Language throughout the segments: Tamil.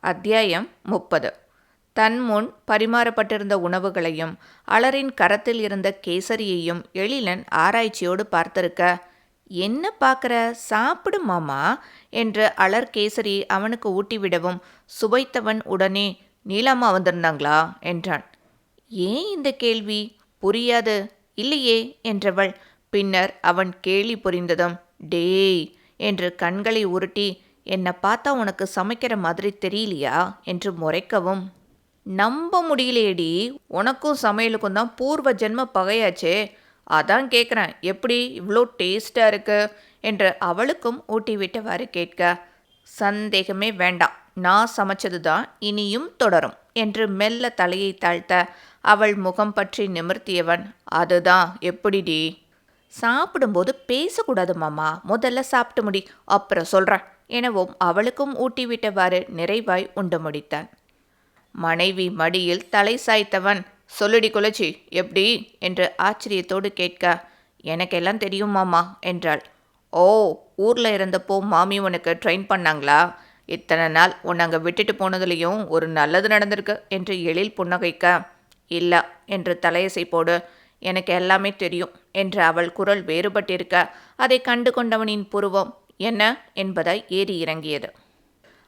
அத்தியாயம் 30. தன் முன் பரிமாறப்பட்டிருந்த உணவுகளையும் அலரின் கரத்தில் இருந்த கேசரியையும் எழிலன் ஆராய்ச்சியோடு பார்த்திருக்க, என்ன பார்க்குற, சாப்பிடு மாமா என்று அலர் கேசரியை அவனுக்கு ஊட்டிவிடவும் சுவைத்தவன் உடனே நீலாம்மா வந்திருந்தாங்களா என்றான். ஏன் இந்த கேள்வி? புரியாது. இல்லையே என்றவள். பின்னர் அவன் கேலி புரிந்ததும், டேய் என்று கண்களை உருட்டி, என்னை பார்த்தா உனக்கு சமைக்கிற மாதிரி தெரியலையா என்று முறைக்கவும், நம்ப முடியலையேடி, உனக்கும் சமையலுக்கும் தான் பூர்வ ஜென்ம பகையாச்சே, அதான் கேட்குறேன், எப்படி இவ்வளோ டேஸ்டாக இருக்கு என்று அவளுக்கும் ஊட்டிவிட்டவாறு கேட்க, சந்தேகமே வேண்டாம், நான் சமைச்சது தான் இனியும் தொடரும் என்று மெல்ல தலையை தாழ்த்த அவள் முகம் பற்றி நிமிர்த்தியவன், அதுதான் எப்படிடி? சாப்பிடும்போது பேசக்கூடாது மாமா, முதல்ல சாப்பிட்டு முடி, அப்புறம் சொல்கிறேன் எனவும் அவளுக்கும் ஊட்டிவிட்டவாறு நிறைவாய் உண்டு முடித்தான். மனைவி மடியில் தலை சாய்த்தவன், சொல்லுடி குலச்சி, எப்படி என்று ஆச்சரியத்தோடு கேட்க, எனக்கெல்லாம் தெரியும் மாமா என்றாள். ஓ, ஊரில் இருந்தப்போ மாமி உனக்கு ட்ரெயின் பண்ணாங்களா? இத்தனை நாள் உன்னை அங்கே விட்டுட்டு போனதுலேயும் ஒரு நல்லது நடந்திருக்கு என்று எழில் புன்னகைக்க, இல்லை என்று தலையசை போடு, எனக்கு எல்லாமே தெரியும் என்று அவள் குரல் வேறுபட்டிருக்க அதை கண்டு கொண்டவனின் புருவம் என்ன என்பதாய் ஏறி இறங்கியது.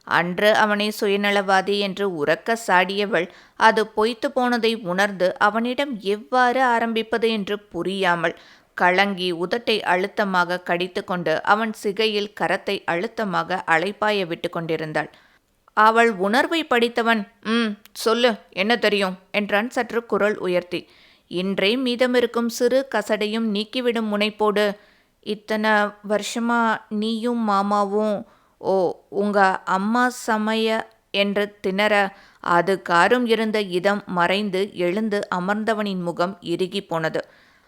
அன்று அவனை சுயநலவாதி என்று உரக்க சாடியவள் அது பொய்த்து போனதை உணர்ந்து அவனிடம் எவ்வாறு ஆரம்பிப்பது என்று புரியாமல் கலங்கி உதட்டை அழுத்தமாக கடித்து கொண்டு அவன் சிகையில் கரத்தை அழுத்தமாக அலைப்பாய விட்டு கொண்டிருந்தாள். அவள் உணர்வை படித்தவன், சொல்லு, என்ன தெரியும் என்றான் சற்று குரல் உயர்த்தி. இன்றே மீதமிருக்கும் சிறு கசடையும் நீக்கிவிடும் முனைப்போடு, இத்தனை வருஷமா நீயும் மாமாவும் உங்க அம்மா சமைய என்று திணற அது காரும் இருந்த இதம் மறைந்து எழுந்து அமர்ந்தவனின் முகம் இறுகி போனது.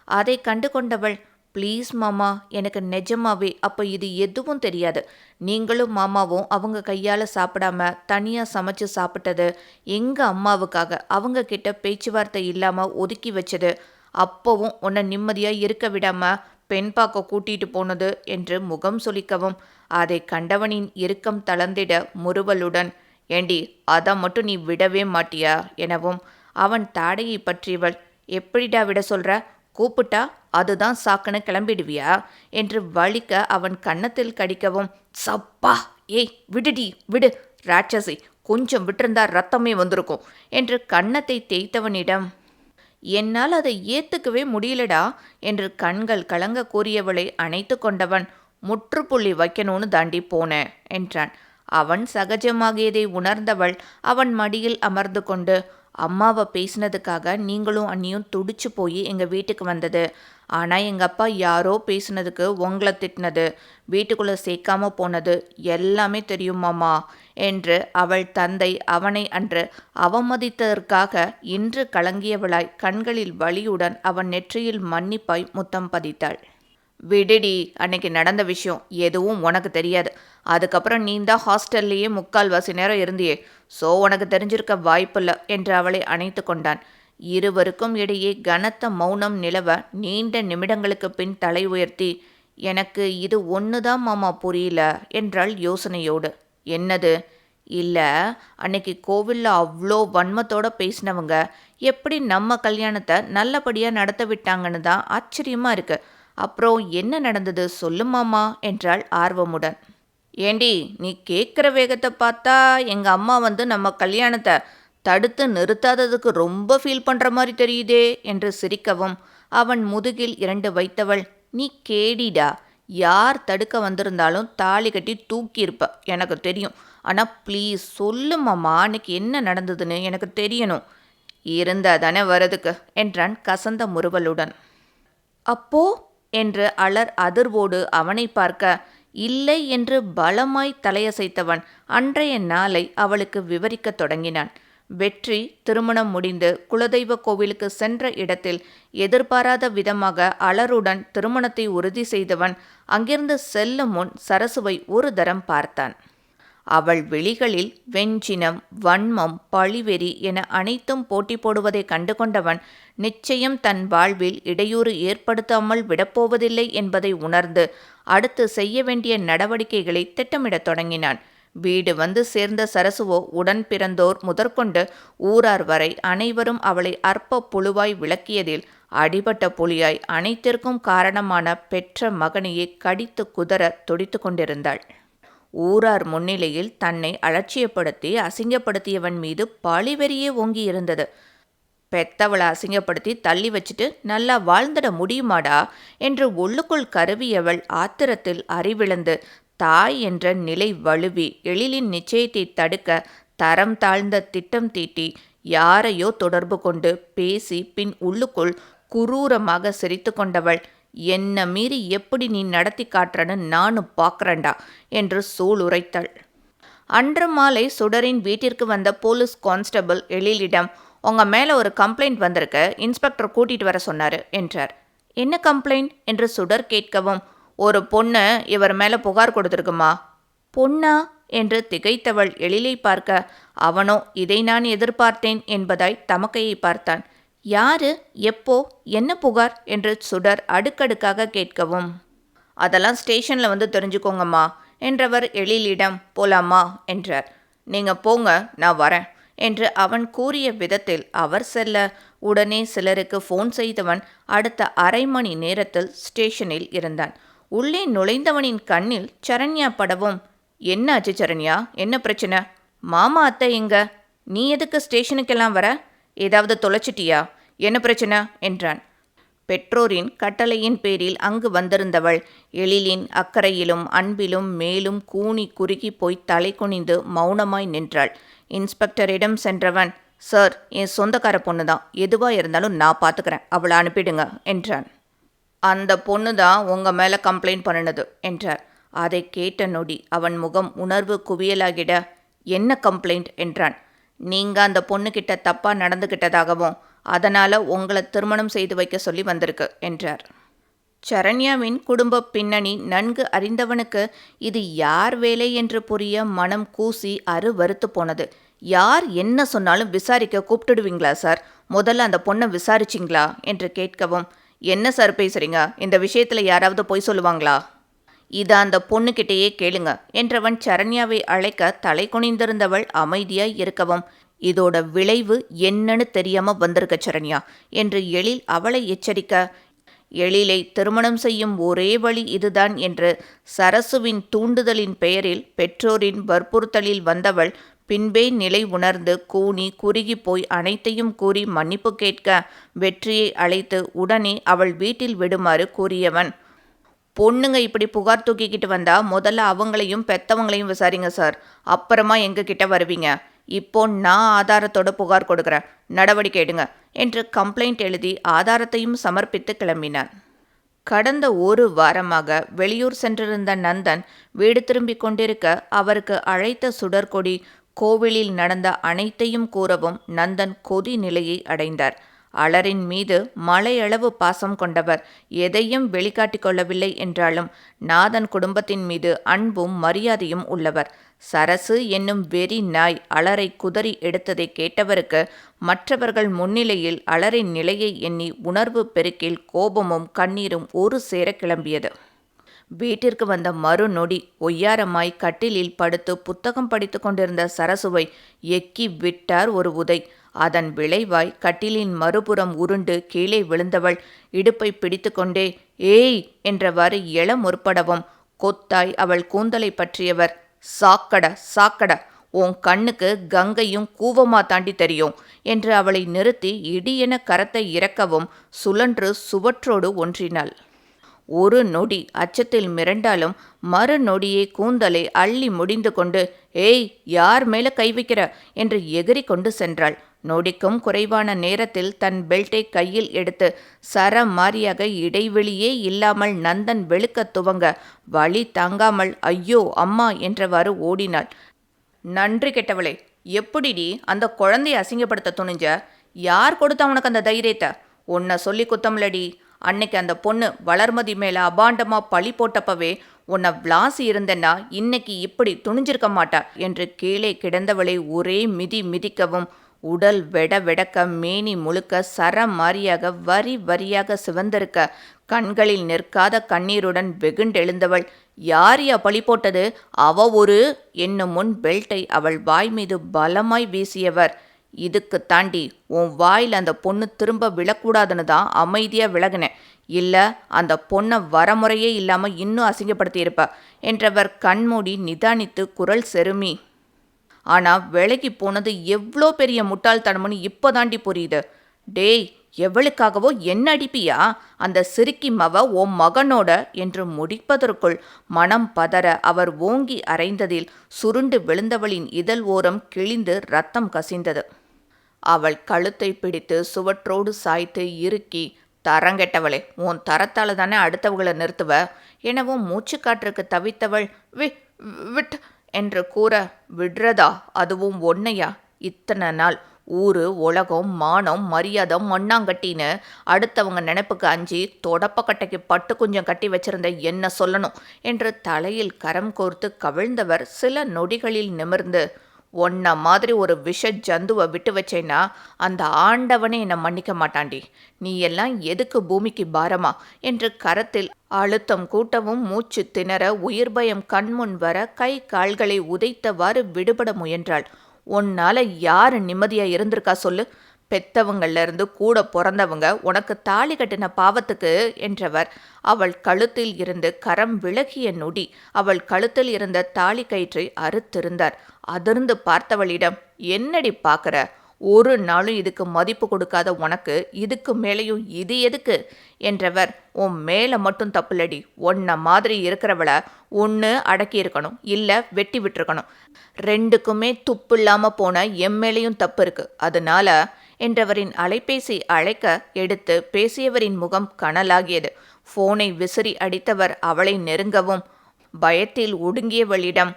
அதை கண்டு கொண்டவள், ப்ளீஸ் மாமா, எனக்கு நிஜமாவே அப்போ இது எதுவும் தெரியாது. நீங்களும் மாமாவும் அவங்க கையால் சாப்பிடாம தனியாக சமைச்சு சாப்பிட்டது, எங்கள் அம்மாவுக்காக அவங்க கிட்ட பேச்சுவார்த்தை இல்லாமல் ஒதுக்கி வச்சது, அப்போவும் உன்னை நிம்மதியாக இருக்க விடாமல் பெண் பார்க்க கூட்டிகிட்டு போனது என்று முகம் சொலிக்கவும் அதை கண்டவனின் இறுக்கம் தளர்ந்திட முறுவலுடன், ஏண்டி அதை மட்டும் நீ விடவே மாட்டியா எனவும் அவன் தாடையை பற்றியவள், எப்படிடா விட சொல்கிற? கூப்பிட்டா அதுதான் சாக்குன்னு கிளம்பிடுவியா என்று வலிக்க அவன் கன்னத்தில் கடிக்கவும், சப்பா, ஏய் விடுடி விடு ராட்சசி, கொஞ்சம் விட்டிருந்தா ரத்தமே வந்திருக்கும் என்று கன்னத்தை தேய்த்தவனிடம், என்னால் அதை ஏற்றுக்கவே முடியலடா என்று கண்கள் கலங்க கூறியவளை அணைத்து கொண்டவன், முற்றுப்புள்ளி வைக்கணும்னு தாண்டி போனேன் என்றான். அவன் சகஜமாகியதை உணர்ந்தவள் அவன் மடியில் அமர்ந்து கொண்டு, அம்மாவை பேசினதுக்காக நீங்களும் அண்ணியும் துடிச்சு போய் எங்கள் வீட்டுக்கு வந்தது, ஆனால் எங்கள் அப்பா யாரோ பேசினதுக்கு உங்களை திட்டினது, வீட்டுக்குள்ளே சேர்க்காம போனது எல்லாமே தெரியுமாம்மா என்று அவள் தந்தை அவனை அன்று அவமதித்ததற்காக இன்று கலங்கியவளாய் கண்களில் வலியுடன் அவன் நெற்றியில் மன்னிப்பாய் முத்தம் பதித்தாள். விடுடி, அன்னைக்கு நடந்த விஷயம் எதுவும் உனக்கு தெரியாது. அதுக்கப்புறம் நீ தான் ஹாஸ்டல்லையே 3/4 நேரம் இருந்தியே, ஸோ உனக்கு தெரிஞ்சிருக்க வாய்ப்பில்லை என்று அவளை அணைத்து கொண்டான். இருவருக்கும் இடையே கனத்த மௌனம் நிலவ நீண்ட நிமிடங்களுக்கு பின் தலை உயர்த்தி, எனக்கு இது ஒன்றுதான் மாமா புரியல என்றாள் யோசனையோடு. என்னது? இல்லை, அன்னைக்கு கோவிலில் அவ்வளோ வன்மத்தோடு பேசினவங்க எப்படி நம்ம கல்யாணத்தை நல்லபடியாக நடத்த விட்டாங்கன்னு தான் ஆச்சரியமாக இருக்கு. அப்புறம் என்ன நடந்தது சொல்லுமாமா என்றாள் ஆர்வமுடன். ஏண்டி, நீ கேட்குற வேகத்தை பார்த்தா எங்கள் அம்மா நம்ம கல்யாணத்தை தடுத்து நிறுத்தாததுக்கு ரொம்ப ஃபீல் பண்ணுற மாதிரி தெரியுதே என்று சிரிக்கவும் அவன் முதுகில் 2 வைத்தவள், நீ கேடிடா, யார் தடுக்க வந்திருந்தாலும் தாலி கட்டி தூக்கியிருப்ப, எனக்கு தெரியும். ஆனால் ப்ளீஸ் சொல்லுமாம்மா, அன்னைக்கு என்ன நடந்ததுன்னு எனக்கு தெரியணும். இருந்தா தானே வரதுக்கு என்றான் கசந்த முறுவலுடன். அப்போ என்று அலர் அதிர்வோடு அவனை பார்க்க, இல்லை என்று பலமாய் தலையசைத்தவன் அன்றைய நாளை அவளுக்கு விவரிக்கத் தொடங்கினான். வெற்றி திருமணம் முடிந்து குலதெய்வ கோவிலுக்கு சென்ற இடத்தில் எதிர்பாராத விதமாக அலருடன் திருமணத்தை உறுதி செய்தவன் அங்கிருந்து செல்லும் முன் சரசுவை ஒரு தரம் பார்த்தான். அவள் விழிகளில் வெஞ்சினம், வன்மம், பழிவெறி என அனைத்தும் போட்டி போடுவதை கண்டு கொண்டவன் நிச்சயம் தன் வாழ்வில் இடையூறு ஏற்படுத்தாமல் விடப்போவதில்லை என்பதை உணர்ந்து அடுத்து செய்ய வேண்டிய நடவடிக்கைகளை திட்டமிடத் தொடங்கினான். வீடு வந்து சேர்ந்த சரசுவோ உடன் பிறந்தோர் முதற்கொண்டு ஊரார் வரை அனைவரும் அவளை அற்ப புழுவாய் விளக்கியதில் அடிபட்ட புலியாய் அனைத்திற்கும் காரணமான பெற்ற மகனையே கடித்து குதற துடித்து கொண்டிருந்தாள். ஊரார் முன்னிலையில் தன்னை அலட்சியப்படுத்தி அசிங்கப்படுத்தியவன் மீது பழிவெறியே ஓங்கியிருந்தது. பெத்தவளை அசிங்கப்படுத்தி தள்ளி வச்சுட்டு நல்லா வாழ்ந்துட முடியுமாடா என்று உள்ளுக்குள் கருவியவள் ஆத்திரத்தில் அறிவிழந்து தாய் என்ற நிலை வழுவி எழிலின் நிச்சயத்தை தடுக்க தரம் தாழ்ந்த திட்டம் தீட்டி யாரையோ தொடர்பு கொண்டு பேசி பின் உள்ளுக்குள் குரூரமாக சிரித்து கொண்டவள், என்ன மீறி எப்படி நீ நடத்தி காட்டுறன்னு நானும் பார்க்குறேன்டா என்று சூளுரைத்தாள். அன்று மாலை சுடரின் வீட்டிற்கு வந்த போலீஸ் கான்ஸ்டபிள் எழிலிடம், உங்க மேலே ஒரு கம்ப்ளைண்ட் வந்திருக்கு, இன்ஸ்பெக்டர் கூட்டிகிட்டு வர சொன்னார் என்றார். என்ன கம்ப்ளைண்ட் என்று சுடர் கேட்கவும், ஒரு பொண்ணு இவர் மேலே புகார் கொடுத்துருக்குமா. பொண்ணா என்று திகைத்தவள் எழிலை பார்க்க, அவனோ இதை நான் எதிர்பார்த்தேன் என்பதாய் தமக்கையை பார்த்தான். யாரு, எப்போ, என்ன புகார் என்று சுடர் அடுக்கடுக்காக கேட்கவும், அதெல்லாம் ஸ்டேஷனில் வந்து தெரிஞ்சுக்கோங்கம்மா என்றவர் எழிலிடம் போலாமா என்றார். நீங்கள் போங்க, நான் வரேன் என்று அவன் கூறிய விதத்தில் அவர் செல்ல உடனே சிலருக்கு ஃபோன் செய்தவன் அடுத்த அரை மணி நேரத்தில் ஸ்டேஷனில் இருந்தான். உள்ளே நுழைந்தவனின் கண்ணில் சரண்யா படவும், என்ன ஆச்சு சரண்யா, என்ன பிரச்சனை, மாமா அத்தை எங்க, நீ எதுக்கு ஸ்டேஷனுக்கெல்லாம் வர, ஏதாவது தொலைச்சிட்டியா, என்ன பிரச்சனை என்றான். பெற்றோரின் கட்டளையின் பேரில் அங்கு வந்திருந்தவள் எழிலின் அக்கறையிலும் அன்பிலும் மேலும் கூனி குறுகி போய் தலை குனிந்து மௌனமாய் நின்றாள். இன்ஸ்பெக்டரிடம் சென்றவன், சார், என் சொந்தக்கார பொண்ணு தான், எதுவாக இருந்தாலும் நான் பார்த்துக்கிறேன், அவளை அனுப்பிடுங்க என்றான். அந்த பொண்ணு தான் உங்கள் மேலே கம்ப்ளைண்ட் பண்ணினது என்றார். அதை கேட்ட நொடி அவன் முகம் உணர்வு குவியலாகிட, என்ன கம்ப்ளைண்ட் என்றான். நீங்கள் அந்த பொண்ணுக்கிட்ட தப்பாக நடந்துக்கிட்டதாகவும் அதனால் உங்களை திருமணம் செய்து வைக்க சொல்லி வந்திருக்கு என்றார். சரண்யாவின் குடும்ப பின்னணி நன்கு அறிந்தவனுக்கு இது யார் வேலை என்று புரிய மனம் கூசி அருவறுத்து போனது. யார் என்ன சொன்னாலும் விசாரிக்க கூப்பிட்டுடுவீங்களா சார், முதல்ல அந்த பொண்ணை விசாரிச்சிங்களா என்று கேட்கவும், என்ன சார் பேசுறீங்க, இந்த விஷயத்தில் யாராவது பொய் சொல்லுவாங்களா, இதை அந்த பொண்ணுக்கிட்டேயே கேளுங்க என்றவன் சரண்யாவை அழைக்க தலை குனிந்திருந்தவள் அமைதியாய் இருக்கவும், இதோட விளைவு என்னன்னு தெரியாம வந்திருக்க சரண்யா என்று எழில் அவளை எச்சரிக்க, எழிலை திருமணம் செய்யும் ஒரே வழி இதுதான் என்று சரசுவின் தூண்டுதலின் பெயரில் பெற்றோரின் வற்புறுத்தலில் வந்தவள் பின்பே நிலை உணர்ந்து கூனி குறுகி போய் அனைத்தையும் கூறி மன்னிப்பு கேட்க வெற்றியை அழைத்து உடனே அவள் வீட்டில் விடுமாறு கூறியவன், பொண்ணுங்க இப்படி புகார் தூக்கிக்கிட்டு வந்தா முதல்ல அவங்களையும் பெத்தவங்களையும் விசாரிங்க சார், அப்புறமா எங்ககிட்ட வருவீங்க, இப்போ நான் ஆதாரத்தோட புகார் கொடுக்குறேன், நடவடிக்கை எடுங்க என்று கம்ப்ளைண்ட் எழுதி ஆதாரத்தையும் சமர்ப்பித்து கிளம்பினான். கடந்த ஒரு வாரமாக வெளியூர் சென்றிருந்த நந்தன் வீடு திரும்பிக் கொண்டிருக்க அவருக்கு அழைத்த சுடர்கொடி கோவிலில் நடந்த அனைத்தையும் கூறவும் நந்தன் கொதி நிலையை அடைந்தார். அலரின் மீது மலையளவு பாசம் கொண்டவர், எதையும் வெளிக்காட்டிக் கொள்ளவில்லை என்றாலும் நாதன் குடும்பத்தின் மீது அன்பும் மரியாதையும் உள்ளவர். சரசு என்னும் வெறி நாய் அலரை குதறி எடுத்ததை கேட்டவருக்கு மற்றவர்கள் முன்னிலையில் அலரின் நிலையை எண்ணி உணர்வு பெருக்கில் கோபமும் கண்ணீரும் ஒரு சேர கிளம்பியது. வீட்டிற்கு வந்த மறுநொடி ஒய்யாரமாய் கட்டிலில் படுத்து புத்தகம் படித்து கொண்டிருந்த சரசுவை எக்கி விட்டார் ஒரு உதை. அதன் விளைவாய் கட்டிலின் மறுபுறம் உருண்டு கீழே விழுந்தவள் இடுப்பை பிடித்து கொண்டே ஏய் என்றவாறு எழ முற்படவும் கொத்தாய் அவள் கூந்தலை பற்றியவர், சாக்கட சாக்கட, உன் கண்ணுக்கு கங்கையும் கூவமா தாண்டி தெரியும் என்று அவளை நிறுத்தி இடியென கரத்தை இறக்கவும் சுழன்று சுவற்றோடு ஒன்றினாள். ஒரு நொடி அச்சத்தில் மிரண்டாலும் மறுநொடியே கூந்தலை அள்ளி முடிந்து கொண்டு ஏய், யார் மேல கை வைக்கிற என்று எகிரி கொண்டு சென்றாள். நொடிக்கும் குறைவான நேரத்தில் தன் பெல்ட்டை கையில் எடுத்து சரமாரியாக இடைவெளியே இல்லாமல் நந்தன் வெளுக்க துவங்க வலி தாங்காமல் ஐயோ அம்மா என்றவாறு ஓடினாள். நன்றி கெட்டவளே, எப்படிடி அந்த குழந்தையை அசிங்கப்படுத்த துணிஞ்ச, யார் கொடுத்தா உனக்கு அந்த தைரியத்தை, உன்னை சொல்லி குத்தம்லடி, அன்னைக்கு அந்த பொண்ணு வளர்மதி மேலே அபாண்டமாக பழி போட்டப்பவே உன்னை விளாசி இருந்தேன்னா இன்னைக்கு இப்படி துணிஞ்சிருக்க மாட்டா என்று கீழே கிடந்தவளை ஒரே மிதி மிதிக்கவும் உடல் வெட வெடக்க, மேனி முழுக்க சரமாரியாக வரி வரியாக சிவந்திருக்க, கண்களில் நிற்காத கண்ணீருடன் வெகுண்டெழுந்தவள், யாரியா பழி போட்டது? அவ ஒரு என்னும் முன் பெல்ட்டை அவள் வாய் மீது பலமாய் வீசியவர், இதுக்கு தாண்டி உன் வாயில் அந்த பொண்ணு திரும்ப விழக்கூடாதுன்னு தான் அமைதியா விலகினேன். இல்ல அந்த பொண்ணை வரமுறையே இல்லாம இன்னும் அசிங்கப்படுத்தியிருப்ப என்றவர் கண்மூடி நிதானித்து குரல் செருமி, ஆனா விலகி போனது எவ்வளோ பெரிய முட்டாள்தனம்னு இப்போதாண்டி புரியுது. டேய், எவளுக்காகவோ என்ன அடிப்பியா? அந்த சிறுக்கி மவ உன் மகனோட என்று முடிப்பதற்குள் மனம் பதற அவர் ஓங்கி அறைந்ததில் சுருண்டு விழுந்தவளின் இதழ் ஓரம் கிழிந்து ரத்தம் கசிந்தது. அவள் கழுத்தை பிடித்து சுவற்றோடு சாய்த்து இறுக்கி, தரங்கெட்டவளே, உன் தரத்தால தானே அடுத்தவங்களை நிறுத்துவ எனவும் மூச்சுக்காற்றுக்கு தவித்தவள், விட் என்று கூற, விடுறதா? அதுவும் ஒன்னையா? இத்தனை நாள் ஊரு உலகம் மானம் மரியாதை மண்ணாங்கட்டின்னு அடுத்தவங்க நினைப்புக்கு அஞ்சி தொடப்பக்கட்டைக்கு பட்டு குஞ்சம் கட்டி வச்சிருந்த என்ன சொல்லணும் என்று தலையில் கரம் கோர்த்து கவிழ்ந்தவர் சில நொடிகளில் நிமிர்ந்து, உன்ன மாதிரி ஒரு விஷ ஜந்துவை விட்டு வச்சேன்னா அந்த ஆண்டவனே என்னை மன்னிக்க மாட்டாண்டி. நீ எல்லாம் எதுக்கு பூமிக்கு பாரமா என்று கரத்தில் அழுத்தம் கூட்டவும் மூச்சு திணற உயிர் பயம் கண்முன் வர கை கால்களை உதைத்தவாறு விடுபட முயன்றாள். உன்னால யாரு நிம்மதியா இருந்திருக்கா சொல்லு? பெத்தவங்கள்ல இருந்து கூட பிறந்தவங்க உனக்கு தாலி கட்டின பாவத்துக்கு என்றவர் அவள் கழுத்தில் இருந்து கரம் விலகிய நொடி அவள் கழுத்தில் இருந்த தாலி கயிற்றை அறுத்திருந்தார். அதிர்ந்து பார்த்தவளிடம், என்னடி பார்க்கற? ஒரு நாளும் இதுக்கு மதிப்பு கொடுக்காத உனக்கு இதுக்கு மேலேயும் இது எதுக்கு என்றவர், உன் மேல மட்டும் தப்புலடி. உன்ன மாதிரி இருக்கிறவள ஒன்று அடக்கி இருக்கணும், இல்லை வெட்டி விட்டுருக்கணும். ரெண்டுக்குமே துப்பு இல்லாம போன எம் மேலேயும் தப்பு இருக்கு. அதனால என்றவரின் அலைபேசி அழைக்க எடுத்து பேசியவரின் முகம் கனலாகியது. போனை விசிறி அடித்தவர் அவளை நெருங்கவும் பயத்தில் ஒடுங்கியவளிடம்,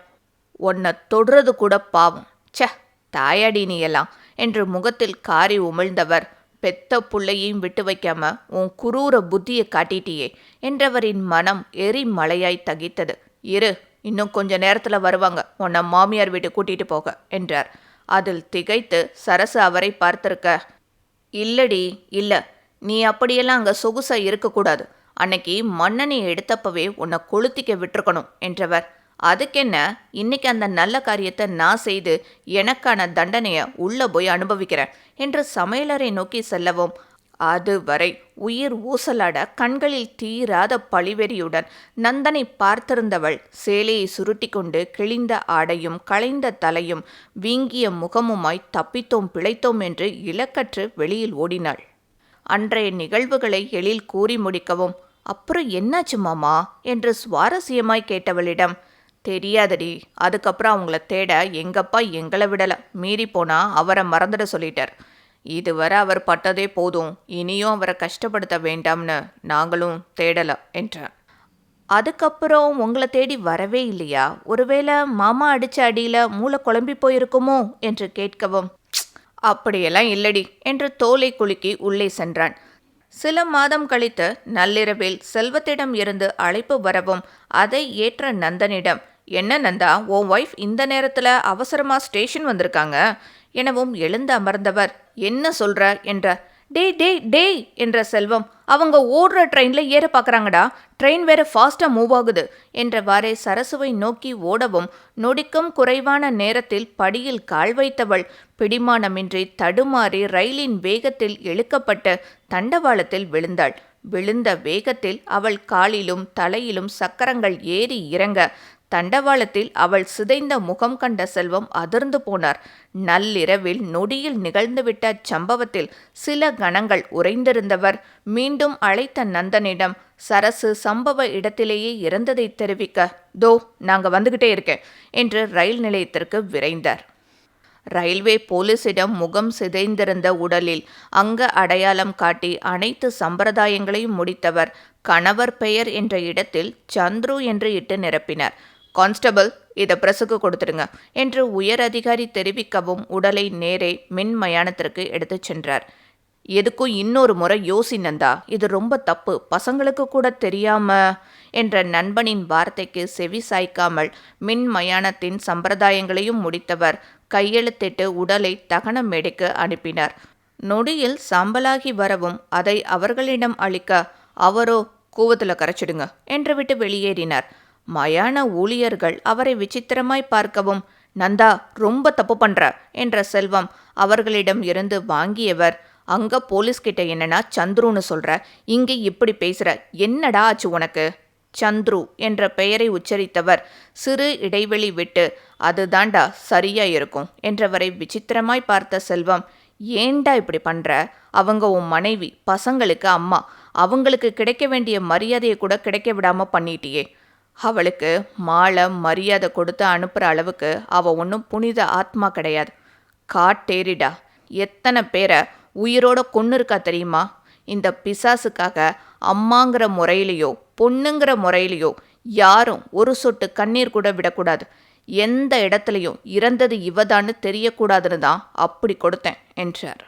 உன்னை தொடுறது கூட பாவம், ச தாயாடி நீ எல்லாம் என்று முகத்தில் காரி உமிழ்ந்தவர், பெத்த புள்ளையையும் விட்டு வைக்காம உன் குரூர புத்தியை காட்டிட்டியே என்றவரின் மனம் எரி மலையாய் தகித்தது. இரு, இன்னும் கொஞ்ச நேரத்துல வருவாங்க, உன்னை மாமியார் வீட்டு கூட்டிட்டு போக என்றார். அதில் திகைத்து சரசு அவரை பார்த்திருக்க, இல்லடி இல்ல, நீ அப்படியெல்லாம் அங்க சொகுசா இருக்கக்கூடாது. அன்னைக்கு மன்னனை எடுத்தப்பவே உன்னை கொளுத்திக்க விட்டுருக்கணும் என்றவர், அதுக்கென்ன, இன்னைக்கு அந்த நல்ல காரியத்தை நான் செய்து எனக்கான தண்டனைய உள்ள போய் அனுபவிக்கிறேன் என்று சமையலறை நோக்கி செல்லவும், அதுவரை உயிர் ஊசலாட கண்களில் தீராத பழிவெறியுடன் நந்தனை பார்த்திருந்தவள் சேலையை சுருட்டி கொண்டு கிழிந்த ஆடையும் களைந்த தலையும் வீங்கிய முகமுமாய் தப்பித்தோம் பிழைத்தோம் என்று இலக்கற்று வெளியில் ஓடினாள். அன்றைய நிகழ்வுகளை எழில் கூறி முடிக்கவும், அப்புறம் என்னாச்சு மாமா என்று சுவாரஸ்யமாய் கேட்டவளிடம், தெரியாதடி, அதுக்கப்புறம் அவங்கள தேட எங்கப்பா எங்களை விடல, மீறி போனா அவரை மறந்துட சொல்லிட்டார். இதுவரை அவர் பட்டதே போதும், இனியும் அவரை கஷ்டப்படுத்த வேண்டாம்னு நாங்களும் தேடல என்றார். அதுக்கப்புறம் உங்களை தேடி வரவே இல்லையா? ஒருவேளை மாமா அடிச்ச அடியில மூளை குழம்பி போயிருக்குமோ என்று கேட்கவும், அப்படியெல்லாம் இல்லடி என்று தோலை குலுக்கி உள்ளே சென்றான். சில மாதம் கழித்து நள்ளிரவில் செல்வத்திடம் இருந்து அழைப்பு வரவும் அதை ஏற்ற நந்தனிடம், என்ன நந்தா, உன் ஒய்ஃப் இந்த நேரத்தில் அவசரமாக ஸ்டேஷன் வந்திருக்காங்க எனவும் எழுந்து அமர்ந்தவர், என்ன சொல்ற என்றார். டேய் டேய் டேய் என்ற செல்வம், அவங்க ஓடுற ட்ரெயினில் ஏற பார்க்குறாங்கடா, ட்ரெயின் வேற ஃபாஸ்ட்டாக மூவ் ஆகுது என்றவாறே சரசுவை நோக்கி ஓடவும் நொடிக்கும் குறைவான நேரத்தில் படியில் கால் வைத்தவள் பிடிமானமின்றி தடுமாறி ரயிலின் வேகத்தில் இழுக்கப்பட்டு தண்டவாளத்தில் விழுந்தாள். விழுந்த வேகத்தில் அவள் காலிலும் தலையிலும் சக்கரங்கள் ஏறி இறங்க தண்டவாளத்தில் அவள் சிதைந்த முகம் கண்ட செல்வம் அதிர்ந்து போனார். நள்ளிரவில் நொடியில் நிகழ்ந்துவிட்ட சம்பவத்தில் சில கணங்கள் உறைந்திருந்தவர் மீண்டும் அழைத்த நந்தனிடம் சரசு சம்பவ இடத்திலேயே இறந்ததை தெரிவிக்க, தோ நாங்க வந்துகிட்டே இருக்கேன் என்று ரயில் நிலையத்திற்கு விரைந்தார். ரயில்வே போலீசிடம் முகம் சிதைந்திருந்த உடலில் அங்க அடையாளம் காட்டி அனைத்து சம்பிரதாயங்களையும் முடித்தவர் கணவர் பெயர் என்ற இடத்தில் சந்துரு என்று இட்டு நிரப்பினார். கான்ஸ்டபிள், இதை பிரஸுக்கு கொடுத்துடுங்க என்று உயர் அதிகாரி தெரிவிக்கவும் உடலை நேரே மின் மயானத்திற்கு எடுத்துச் சென்றார். எதுக்கும் இன்னொரு முறை யோசினந்தா, இது ரொம்ப தப்பு, பசங்களுக்கு கூட தெரியாம என்ற நண்பனின் வார்த்தைக்கு செவி சாய்க்காமல் மின் மயானத்தின் சம்பிரதாயங்களையும் முடித்தவர் கையெழுத்திட்டு உடலை தகன மேடைக்கு அனுப்பினார். நொடியில் சாம்பலாகி வரவும் அதை அவர்களிடம் அளிக்க அவரோ கூவத்தில் கரைச்சிடுங்க என்று விட்டு வெளியேறினார். மயான ஊழியர்கள் அவரை விசித்திரமாய் பார்க்கவும், நந்தா ரொம்ப தப்பு பண்ற என்ற செல்வம் அவர்களிடம் இருந்து வாங்கியவர், அங்க போலீஸ்கிட்ட என்னன்னா சந்துருன்னு சொல்ற, இங்க இப்படி பேசுற, என்னடா ஆச்சு உனக்கு? சந்துரு என்ற பெயரை உச்சரித்தவர் சிறு இடைவெளி விட்டு, அதுதாண்டா சரியா இருக்கும் என்றவரை விசித்திரமாய் பார்த்த செல்வம், ஏண்டா இப்படி பண்ற? அவங்க உன் மனைவி, பசங்களுக்கு அம்மா, அவங்களுக்கு கிடைக்க வேண்டிய மரியாதையை கூட கிடைக்க விடாம பண்ணிட்டியே. அவளுக்கு மாலை மரியாதை கொடுத்து அனுப்புகிற அளவுக்கு அவள் ஒன்றும் புனித ஆத்மா கிடையாது. காட்டேரிடா, எத்தனை பேரை உயிரோட கொன்று இருக்கா தெரியுமா? இந்த பிசாசுக்காக அம்மாங்கிற முறையிலையோ பொண்ணுங்கிற முறையிலையோ யாரும் ஒரு சொட்டு கண்ணீர் கூட விடக்கூடாது. எந்த இடத்துலையும் இறந்தது இவதான்னு தெரியக்கூடாதுன்னு தான் அப்படி கொடுத்தேன் என்றார்.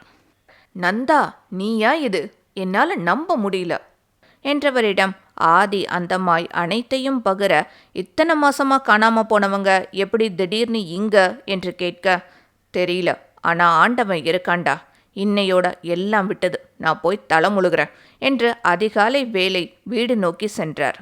நந்தா, நீயா இது? என்னால் நம்ப முடியல என்றவரிடம் ஆதி அந்தமாய் அனைத்தையும் பகிர, இத்தனை மாசமா காணாம போனவங்க எப்படி திடீர்னு இங்க என்று கேட்க, தெரியல, ஆனா ஆண்டவன் இருக்காண்டா, இன்னையோட எல்லாம் விட்டது, நான் போய் தலை முழுகிறேன் என்று அதிகாலை வேலை வீடு நோக்கி சென்றார்.